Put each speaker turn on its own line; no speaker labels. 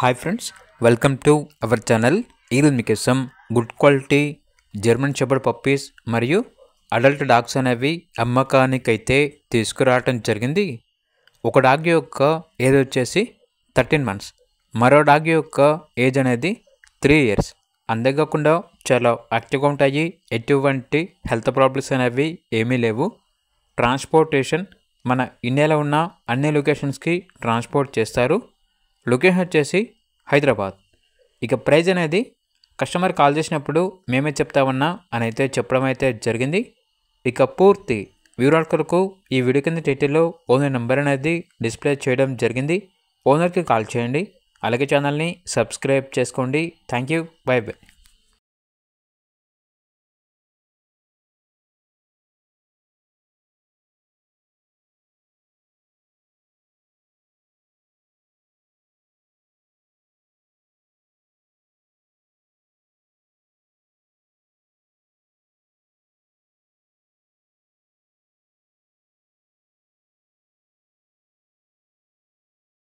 Hi friends, welcome to our channel. ఈరోజు మీకోసం good quality German shepherd puppies మరియు adult dogs అనేవి అమ్మకానికైతే తీసుకురావటం జరిగింది. ఒక డాగ్ యొక్క ఏజ్ వచ్చేసి 13 months, మరో డాగ్ యొక్క ఏజ్ అనేది 3 years. అంతేకాకుండా చాలా యాక్టివ్గా ఉంటాయి, ఎటువంటి హెల్త్ ప్రాబ్లమ్స్ అనేవి ఏమీ లేవు. ట్రాన్స్పోర్టేషన్ మన ఇండియాలో ఉన్న అన్ని లొకేషన్స్కి ట్రాన్స్పోర్ట్ చేస్తారు. లొకేషన్ వచ్చేసి హైదరాబాద్. ఇక ప్రైజ్ అనేది కస్టమర్ కాల్ చేసినప్పుడు మేమే చెప్తామన్నా అని అయితే చెప్పడం అయితే జరిగింది. ఇక పూర్తి వివరాలకు ఈ వీడియో కింద టైటిల్లో ఓనర్ నెంబర్ అనేది డిస్ప్లే చేయడం జరిగింది. ఓనర్కి కాల్ చేయండి, అలాగే ఛానల్ని సబ్స్క్రైబ్ చేసుకోండి. Thank you, by by.